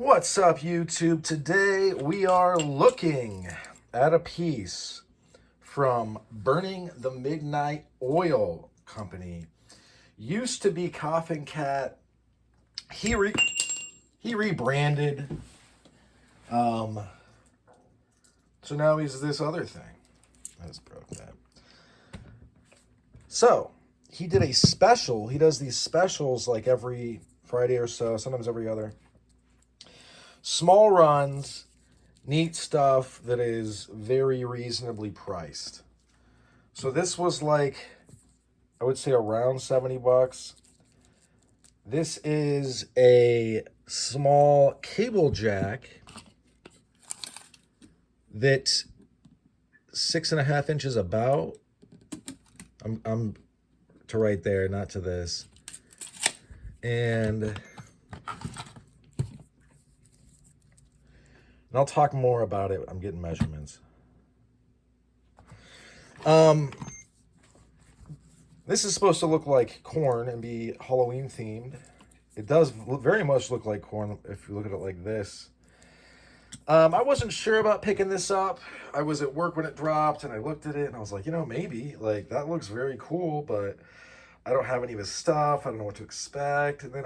What's up, YouTube? Today we are looking at a piece from Burning the Midnight Oil Company. Used to be Coffin Cat. He rebranded. So now he's this other thing. I just broke that. So he did a special. He does these specials like every Friday or so, sometimes every other. Small runs, neat stuff that is very reasonably priced. So this was like, I would say around 70 bucks. This is a small Cablejack that 6.5 inches about. I'm to right there, not to this. And I'll talk more about it. I'm getting measurements. This is supposed to look like corn and be Halloween themed. It does very much look like corn if you look at it like this. I wasn't sure about picking this up. I was at work when it dropped and I looked at it and I was like, maybe like that looks very cool, but I don't have any of his stuff. I don't know what to expect. And then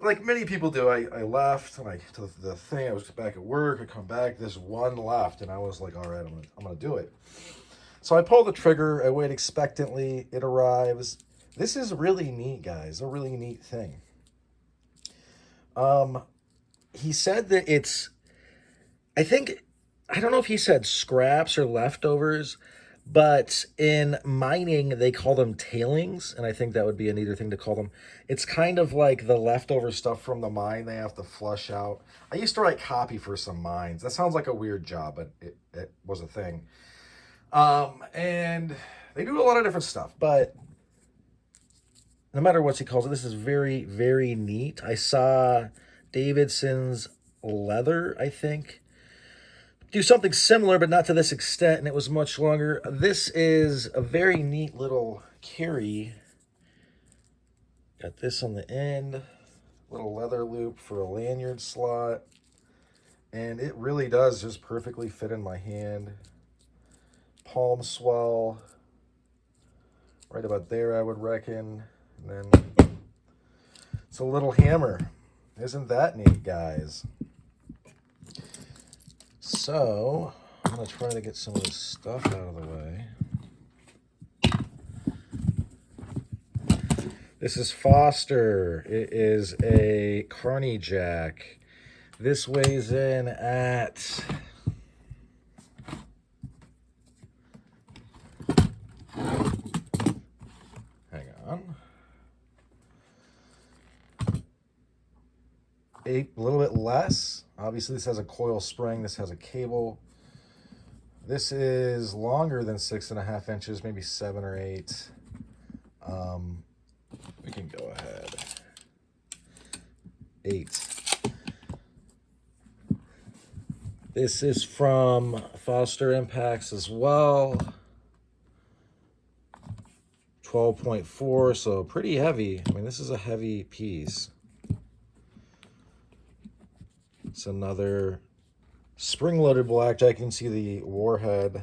like many people do, I left and to the thing. I was back at work. I come back. There's one left, and I was like, all right, I'm gonna do it. So I pull the trigger. I wait expectantly. It arrives. This is really neat, guys. A really neat thing. He said that it's. I don't know if he said scraps or leftovers, but in mining, they call them tailings, and I think that would be a neater thing to call them. It's kind of like the leftover stuff from the mine they have to flush out. I used to write copy for some mines. That sounds like a weird job, but it was a thing. And they do a lot of different stuff, but no matter what he calls it, this is very, very neat. I saw Davidson's leather, I think, do something similar, but not to this extent, and it was much longer. This is a very neat little carry. Got this on the end, little leather loop for a lanyard slot, and it really does just perfectly fit in my hand. Palm swell, right about there, I would reckon. And then it's a little hammer. Isn't that neat, guys? So, I'm going to try to get some of this stuff out of the way. This is Foster. It is a Carney Jack. This weighs in at... Hang on. A little bit less. Obviously, this has a coil spring. This has a cable. This is longer than 6.5 inches, maybe 7 or 8. We can go ahead. 8. This is from Foster Impacts as well. 12.4, so pretty heavy. I mean, this is a heavy piece. It's another spring-loaded blackjack. You can see the warhead.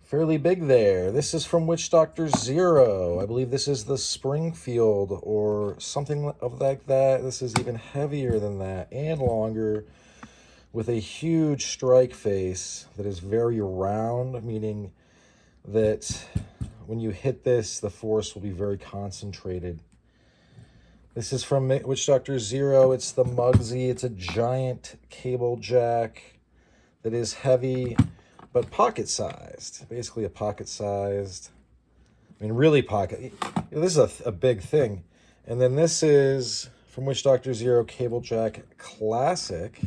Fairly big there. This is from Witch Doctor Zero. I believe this is the Springfield or something of like that. This is even heavier than that and longer, with a huge strike face that is very round, meaning that when you hit this, the force will be very concentrated. This is from Witch Doctor Zero. It's the Muggsy. It's a giant Cablejack that is heavy, but pocket-sized. Basically a pocket-sized. I mean, really pocket. This is a big thing. And then this is from Witch Doctor Zero Cablejack Classic.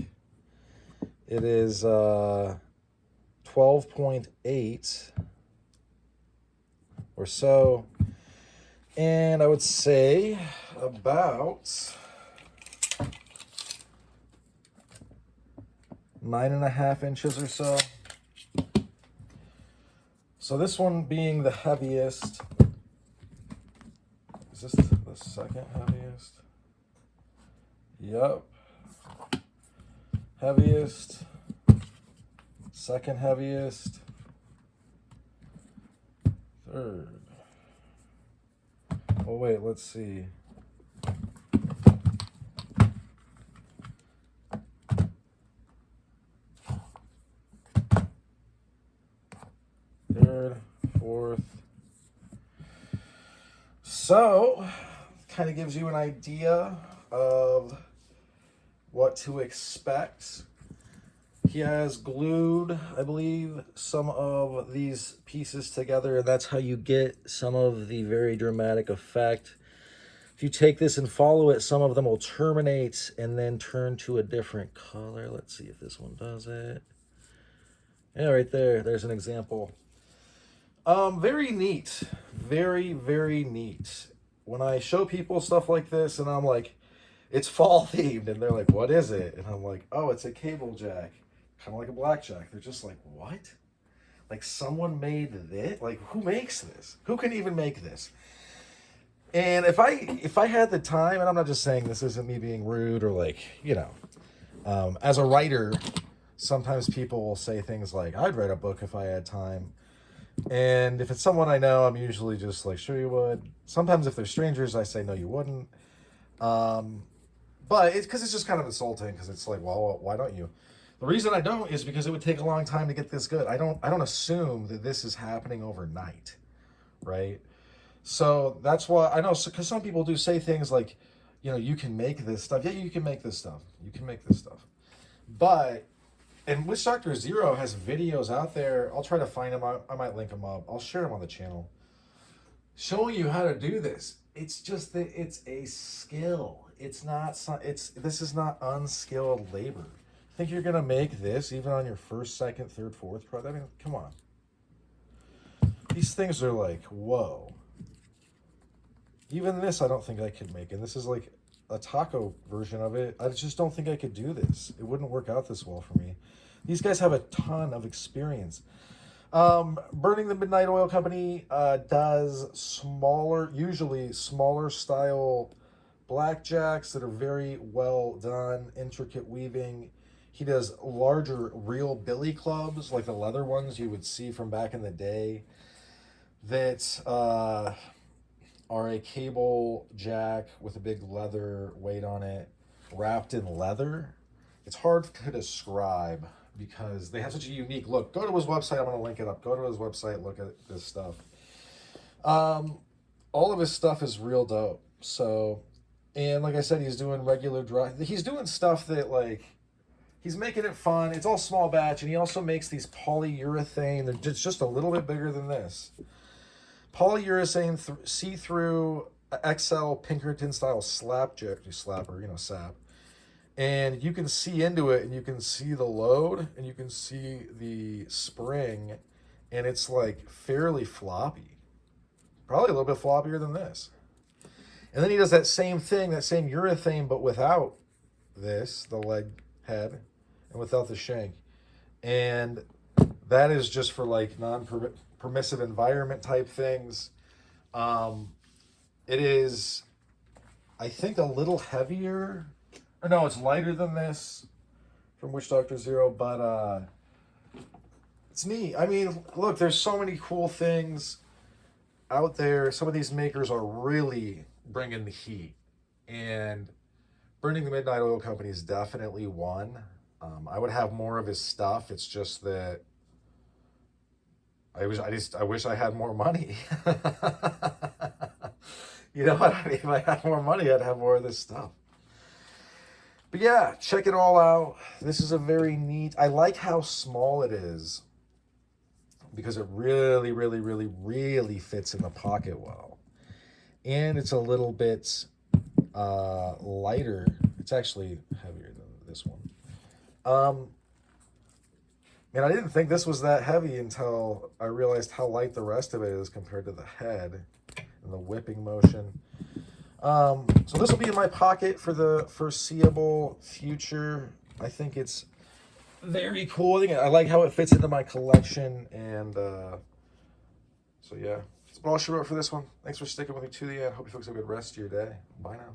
It is 12.8 or so. And I would say about 9.5 inches or so. So this one being the heaviest. Is this the second heaviest? Yep. heaviest, second heaviest, third. Oh wait, let's see. Third, fourth. So, kind of gives you an idea of what to expect. He has glued, I believe, some of these pieces together, and that's how you get some of the very dramatic effect. If you take this and follow it, some of them will terminate and then turn to a different color. Let's see if this one does it. Yeah, right there. There's an example. Very neat. Very, very neat. When I show people stuff like this and I'm like, it's fall themed, and they're like, what is it? And I'm like, oh, it's a Cablejack. Kind of like a blackjack. They're just like, what? Like someone made this? Like, who makes this? Who can even make this? And if I had the time, and I'm not just saying this isn't me being rude or like, you know, as a writer, sometimes people will say things like, I'd write a book if I had time. And if it's someone I know, I'm usually just like, sure you would. Sometimes if they're strangers, I say, no, you wouldn't. But it's because it's just kind of insulting, because it's like, well, why don't you? The reason I don't is because it would take a long time to get this good. I don't assume that this is happening overnight, right? So that's why I know, because some people do say things like, you know, you can make this stuff. Yeah, you can make this stuff. You can make this stuff. But, and Witch Doctor Zero has videos out there. I'll try to find them. I might link them up. I'll share them on the channel, showing you how to do this. It's just that it's a skill. It's not. This is not unskilled labor. Think you're gonna make this even on your first, second, third, fourth product? I mean, come on. These things are like, whoa. Even this, I don't think I could make, and this is like a taco version of it. I just don't think I could do this. It wouldn't work out this well for me. These guys have a ton of experience. Burning the Midnight Oil Company does usually smaller style blackjacks that are very well done, intricate weaving. He does larger real billy clubs, like the leather ones you would see from back in the day, that are a cable jack with a big leather weight on it, wrapped in leather. It's hard to describe because they have such a unique look. Go to his website. I'm going to link it up. Go to his website. Look at this stuff. All of his stuff is real dope. So, and like I said, he's doing regular dry. He's doing stuff that, like, he's making it fun. It's all small batch, and he also makes these polyurethane. They're just a little bit bigger than this. Polyurethane see-through XL Pinkerton style slapper, you know, sap. And you can see into it, and you can see the load, and you can see the spring, and it's like fairly floppy. Probably a little bit floppier than this. And then he does that same thing, that same urethane, but without this, the leg head, and without the shank. And that is just for like non-permissive environment type things. It is, I think, a little heavier. Or no, it's lighter than this from Witch Doctor Zero, but it's neat. I mean, look, there's so many cool things out there. Some of these makers are really bringing the heat, and Burning the Midnight Oil Company is definitely one. I would have more of his stuff. It's just that I wish I had more money. You know what I mean? If I had more money, I'd have more of this stuff. But yeah, check it all out. This is a very neat. I like how small it is because it really, really, really, really fits in the pocket well. And it's a little bit lighter. It's actually heavier than this one. And I didn't think this was that heavy until I realized how light the rest of it is compared to the head and the whipping motion. So this will be in my pocket for the foreseeable future. I think it's very cool. I like how it fits into my collection. And so yeah, that's all she wrote for this one. Thanks for sticking with me to the end. Hope you folks have a good rest of your day. Bye now.